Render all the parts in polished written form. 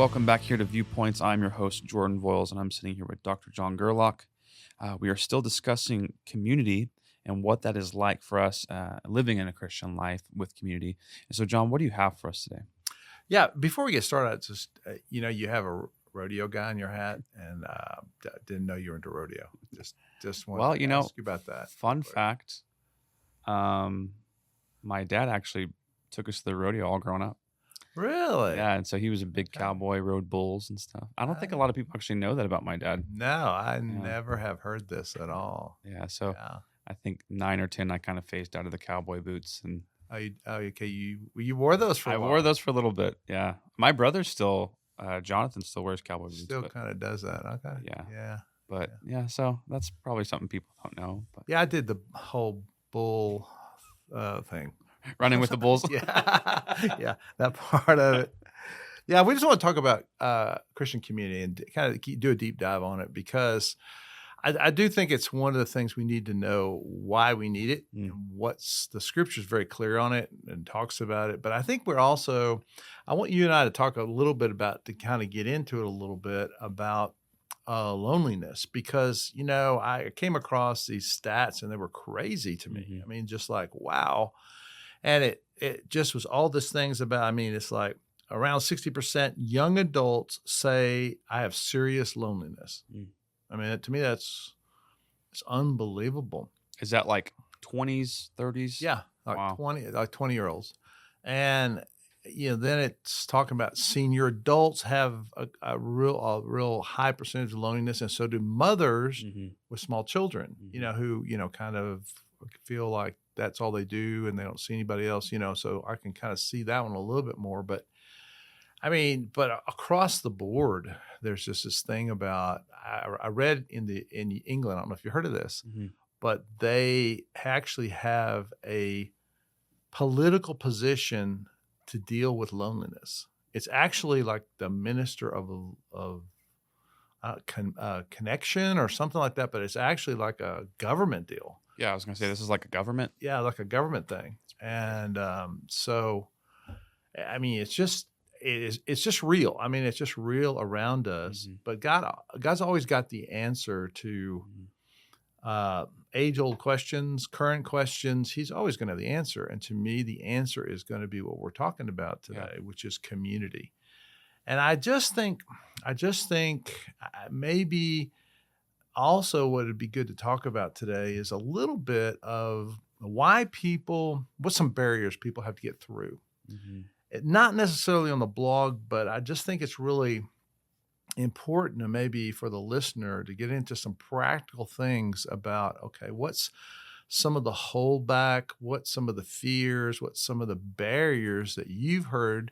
welcome back here to Viewpoints. I'm your host, Jordan Voiles, and I'm sitting here with Dr. John Gerlach. We are still discussing community and what that is like for us living in a Christian life with community. And so, John, what do you have for us today? Yeah, before we get started, just you have a rodeo guy in your hat, and didn't know you were into rodeo. Just wanted to ask you about that. Fun fact: my dad actually took us to the rodeo all growing up. Really? Yeah, and so he was a big cowboy, rode bulls and stuff. I don't think a lot of people actually know that about my dad. No, I never have heard this at all. Yeah, so I think 9 or 10, I kind of phased out of the cowboy boots and. Okay. You wore those for a while. I wore those for a little bit. Yeah, my brother still, Jonathan still wears cowboy boots. Still kind of does that. Okay. Yeah. But yeah, so that's probably something people don't know. But. Yeah, I did the whole bull thing. Running with the bulls. Yeah, that part of it. Yeah, we just want to talk about Christian community and kind of do a deep dive on it because I do think it's one of the things we need to know why we need it and what's the scripture is very clear on it and talks about it. But I think I want you and I to talk a little bit about, to kind of get into it a little bit about loneliness, because, I came across these stats and they were crazy to me. Mm-hmm. I mean, just like, wow. And it just was all these things about, it's like around 60% young adults say I have serious loneliness. To me, it's unbelievable. Is that like 20s, 30s? Yeah, like wow. 20-year-olds. And, then it's talking about senior adults have a real high percentage of loneliness. And so do mothers with small children, who, kind of feel like that's all they do and they don't see anybody else, so I can kind of see that one a little bit more. But but across the board, there's just this thing about, I read in England, I don't know if you heard of this, but they actually have a political position to deal with loneliness. It's actually like the minister of connection or something like that, but it's actually like a government deal. Yeah, I was going to say this is like a government. Yeah, like a government thing. And so, it's just real. It's just real around us. But God's always got the answer to age-old questions, current questions. He's always going to have the answer. And to me, the answer is going to be what we're talking about today, which is community. And I just think maybe also what would be good to talk about today is a little bit of what some barriers people have to get through. Not necessarily on the blog, but I just think it's really important to maybe for the listener to get into some practical things about, okay, what's some of the holdback, what's some of the fears, what's some of the barriers that you've heard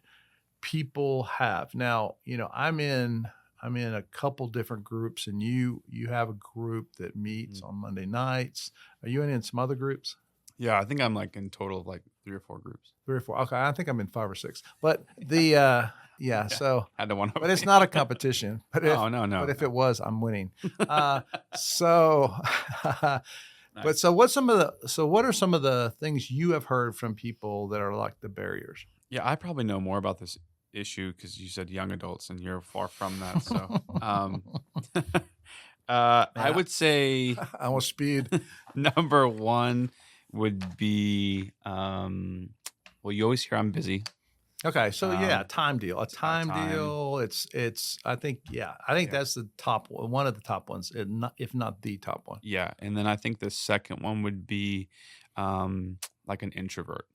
people have. Now, I'm in a couple different groups, and you have a group that meets on Monday nights. Are you in some other groups? Yeah, I think I'm like in total of like 3 or 4 groups. 3 or 4. Okay, I think I'm in 5 or 6. But the so had to one. But it's not a competition. But no. But if it was, I'm winning. Nice. But so what are some of the things you have heard from people that are like the barriers? Yeah, I probably know more about this issue because you said young adults, and you're far from that. So, I would say I want speed. Number 1 would be, well, you always hear I'm busy. Okay, so time deal. A time deal. It's. I think that's the top one of the top ones, if not the top one. Yeah, and then I think the second one would be, like an introvert.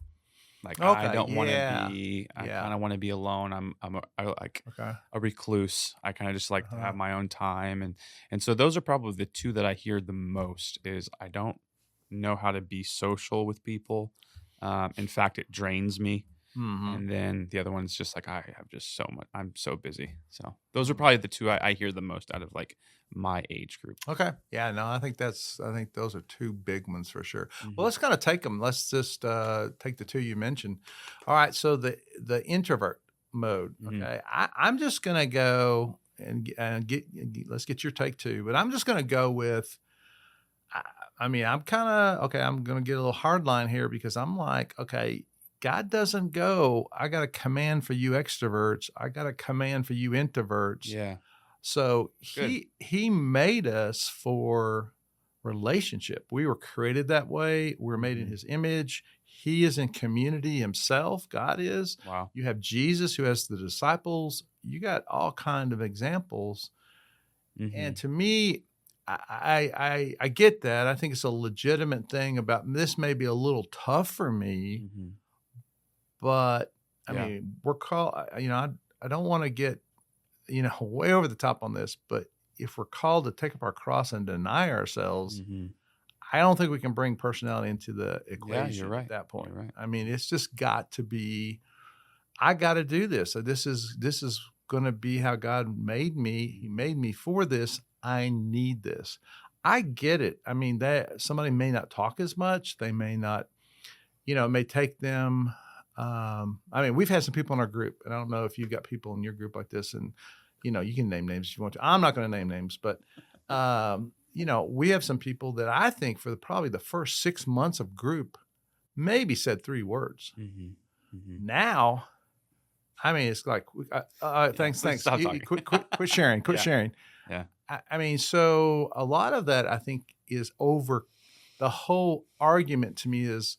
Like I don't want to be. I kind of want to be alone. I'm a recluse. I kind of just like to have my own time, and so those are probably the 2 that I hear the most. Is I don't know how to be social with people. In fact, it drains me. And then the other one's just like, I have just so much, I'm so busy. So those are probably the 2 I hear the most out of like my age group. Okay. Yeah, no, I think those are 2 big ones for sure. Well, let's kind of take them. Let's just take the 2 you mentioned. All right. So the introvert mode. Okay. I'm just going to go and let's get your take too, but I'm just going to go with, I'm kind of, okay, I'm going to get a little hard line here because I'm like, okay, God doesn't go, I got a command for you extroverts. I got a command for you introverts. Yeah. So Good. he made us for relationship. We were created that way. We're made in his image. He is in community himself. God is. Wow. You have Jesus who has the disciples. You got all kind of examples. And to me, I get that. I think it's a legitimate thing about this may be a little tough for me, but I mean, we're called, I don't want to get, way over the top on this, but if we're called to take up our cross and deny ourselves, I don't think we can bring personality into the equation at that point. Right. I mean, it's just got to be, I got to do this. So this is going to be how God made me. He made me for this. I need this. I get it. I mean, that somebody may not talk as much. They may not, it may take them. I mean, we've had some people in our group, and I don't know if you've got people in your group like this, and you can name names if you want to. I'm not going to name names, but we have some people that I think for probably the first 6 months of group maybe said 3 words. Now, I mean, it's like, thanks. Quit sharing. Quit sharing. Yeah. I mean, so a lot of that I think is over. The whole argument to me is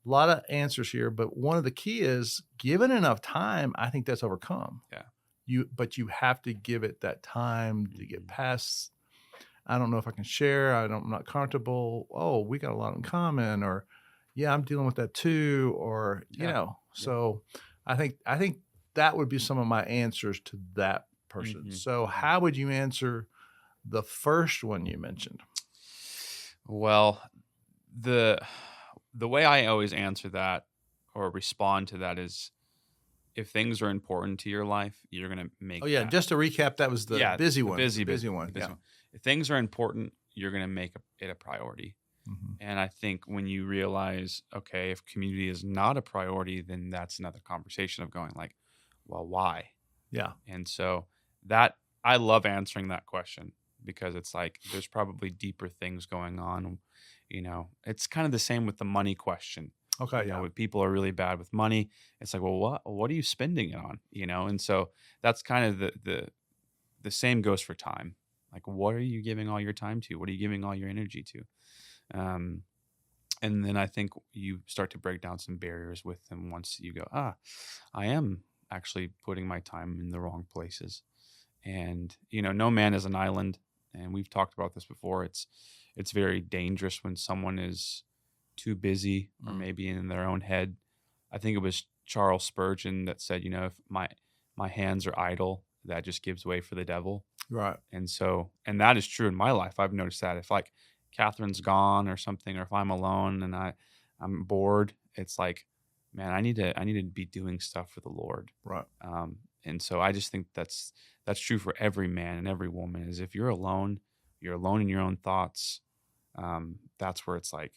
a lot of answers here, but one of the key is given enough time, I think that's overcome. Yeah. But you have to give it that time to get past. I don't know if I can share. I'm not comfortable. Oh, we got a lot in common, or yeah, I'm dealing with that too, or So I think that would be some of my answers to that person. So how would you answer the first one you mentioned? Well, the way I always answer that or respond to that is, if things are important to your life, you're going to make. Oh yeah, just to recap, that was the busy one. Busy one. One. If things are important, you're going to make it a priority. And I think when you realize, okay, if community is not a priority, then that's another conversation of going like, well, why? Yeah. And so that, I love answering that question, because it's like there's probably deeper things going on. It's kind of the same with the money question. Okay. When people are really bad with money, it's like, well, what are you spending it on? And so that's kind of the same goes for time. Like, what are you giving all your time to? What are you giving all your energy to? And then I think you start to break down some barriers with them once you go, I am actually putting my time in the wrong places. And, no man is an island. And we've talked about this before. It's very dangerous when someone is too busy or maybe in their own head. I think it was Charles Spurgeon that said, if my hands are idle, that just gives way for the devil. Right. And so, and that is true in my life. I've noticed that if like Catherine's gone or something, or if I'm alone and I'm bored, it's like, man, I need to be doing stuff for the Lord. Right. And so I just think that's true for every man and every woman, is if you're alone in your own thoughts. That's where it's like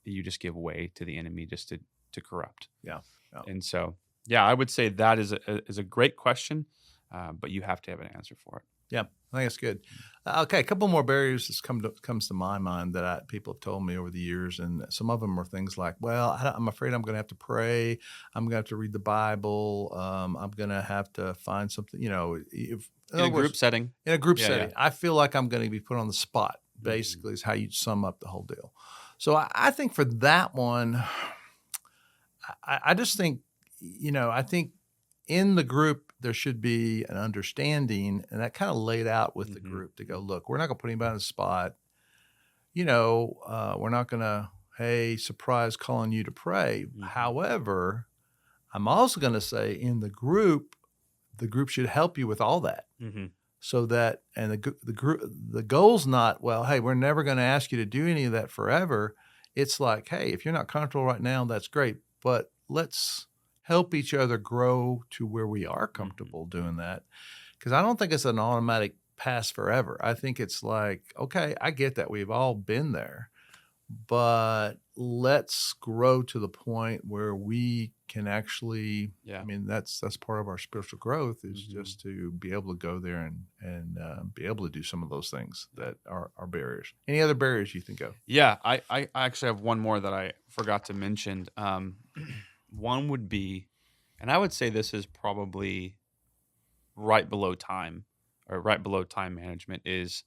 you just give way to the enemy just to corrupt. Yeah. And so, yeah, I would say that is a great question, but you have to have an answer for it. Yeah, I think it's good. Okay, a couple more barriers that comes to my mind that people have told me over the years, and some of them are things like, well, I'm afraid I'm going to have to pray. I'm going to have to read the Bible. I'm going to have to find something, in a group setting. In a group setting. I feel like I'm going to be put on the spot, basically, is how you sum up the whole deal. So I think for that one, I just think, I think in the group, there should be an understanding, and that kind of laid out with the group to go, look, we're not going to put anybody on the spot. We're not going to, hey, surprise calling you to pray. However, I'm also going to say in the group should help you with all that. So that, and the goal's not, well, hey, we're never going to ask you to do any of that forever. It's like, hey, if you're not comfortable right now, that's great, but let's help each other grow to where we are comfortable doing that. Because I don't think it's an automatic pass forever. I think it's like, okay, I get that. We've all been there. But let's grow to the point where we can actually, I mean, that's part of our spiritual growth is just to be able to go there and be able to do some of those things that are barriers. Any other barriers you think of? Yeah, I actually have one more that I forgot to mention. One would be, and I would say this is probably right below time or right below time management, is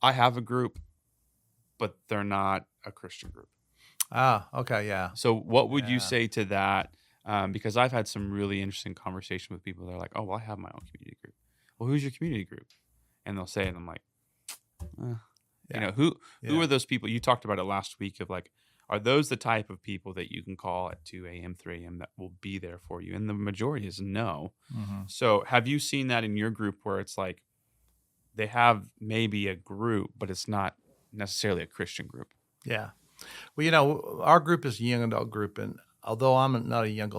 I have a group, but they're not a Christian group. Ah, okay, yeah. So what would you say to that? Because I've had some really interesting conversation with people that are like, oh, well, I have my own community group. Well, who's your community group? And they'll say, and I'm like, who are those people? You talked about it last week of like, are those the type of people that you can call at 2 a.m., 3 a.m. that will be there for you? And the majority is no. Mm-hmm. So have you seen that in your group where it's like they have maybe a group, but it's not necessarily a Christian group? Yeah. Well, our group is a young adult group, and although I'm not a young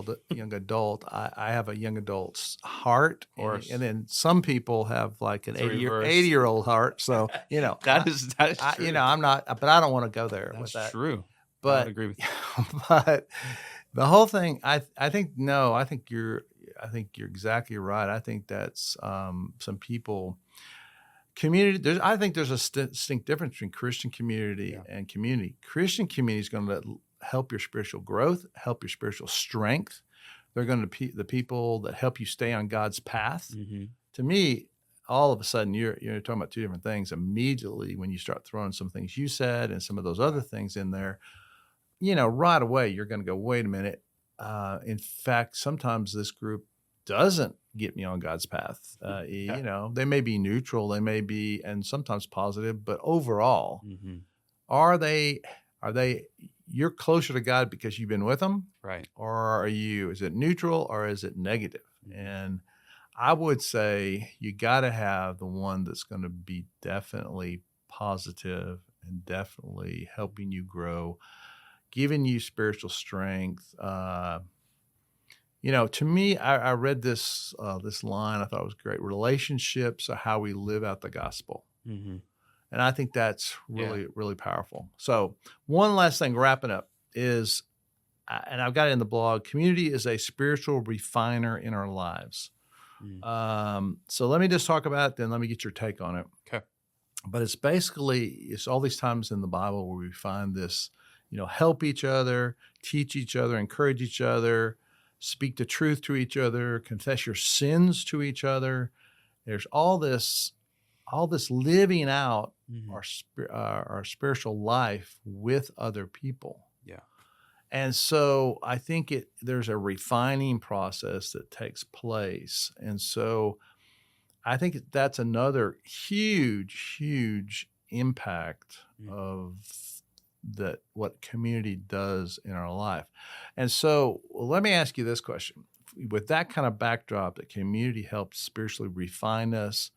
adult, I have a young adult's heart, and then some people have like an 80-year-old heart. So that is true. I'm not, but I don't want to go there with that. That's true. But I would agree with you. But the whole thing, I think you're exactly right. I think that's some people. Community. I think there's a distinct difference between Christian community and community. Christian community is going to help your spiritual growth, help your spiritual strength. They're going to be the people that help you stay on God's path. Mm-hmm. To me, all of a sudden, you're talking about two different things immediately when you start throwing some things you said and some of those other things in there. Right away, you're going to go, wait a minute. In fact, sometimes this group doesn't get me on God's path. They may be neutral, they may be, and sometimes positive, but overall, are they, you're closer to God because you've been with them? Right. Or is it neutral or is it negative? And I would say you got to have the one that's going to be definitely positive and definitely helping you grow, giving you spiritual strength. To me, I read this line. I thought it was great. Relationships are how we live out the gospel. Mm-hmm. And I think that's really, really powerful. So one last thing, wrapping up, is, and I've got it in the blog, community is a spiritual refiner in our lives. So let me just talk about it, then let me get your take on it. Okay. But it's all these times in the Bible where we find this, help each other, teach each other, encourage each other, speak the truth to each other, confess your sins to each other. There's all this living out our spiritual life with other people. Yeah. And so I think there's a refining process that takes place. And so I think that's another huge, huge impact of what community does in our life. And so let me ask you this question. With that kind of backdrop, that community helps spiritually refine us,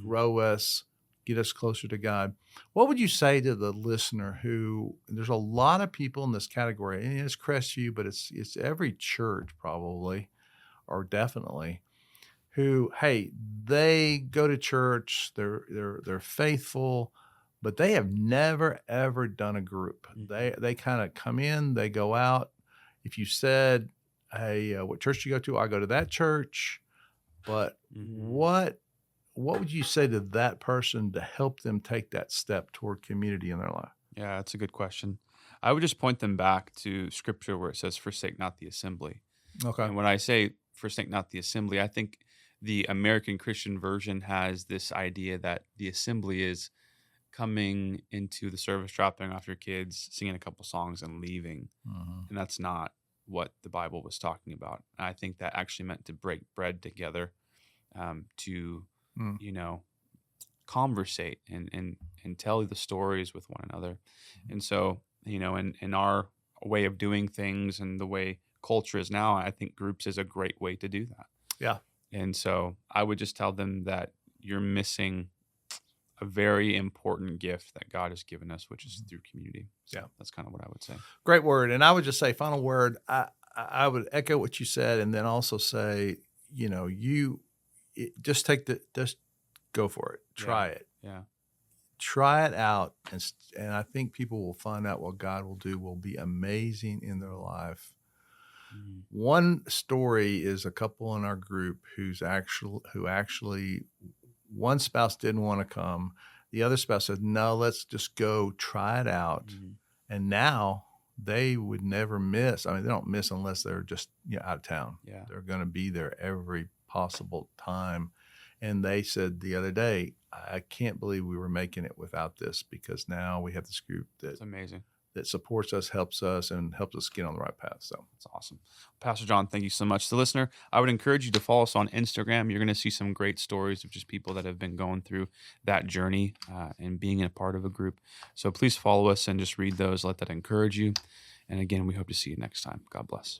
grow us, get us closer to God, what would you say to the listener who, there's a lot of people in this category, and it's Crestview, but it's every church probably, or definitely, who, hey, they go to church, they're faithful, but they have never, ever done a group. They kind of come in, they go out. If you said, hey, what church do you go to? I go to that church. But what would you say to that person to help them take that step toward community in their life? Yeah, that's a good question. I would just point them back to scripture where it says, forsake not the assembly. Okay. And when I say forsake not the assembly, I think the American Christian version has this idea that the assembly is coming into the service, dropping off your kids, singing a couple songs and leaving. And that's not what the Bible was talking about. And I think that actually meant to break bread together, to, conversate and tell the stories with one another. And so, in our way of doing things and the way culture is now, I think groups is a great way to do that. Yeah. And so I would just tell them that you're missing a very important gift that God has given us, which is through community. So that's kind of what I would say. Great word. And I would just say, final word, I would echo what you said, and then also say, just go for it. Try it. Yeah. Try it out. And I think people will find out what God will do will be amazing in their life. One story is a couple in our group who actually one spouse didn't want to come. The other spouse said, no, let's just go try it out. And now they would never miss. I mean, they don't miss unless they're just out of town. Yeah. They're going to be there every possible time. And they said the other day, I can't believe we were making it without this, because now we have this group That's amazing, that supports us, helps us, and helps us get on the right path. So that's awesome. Pastor John, thank you so much. So listener, I would encourage you to follow us on Instagram. You're going to see some great stories of just people that have been going through that journey and being a part of a group. So please follow us and just read those. Let that encourage you. And again, we hope to see you next time. God bless.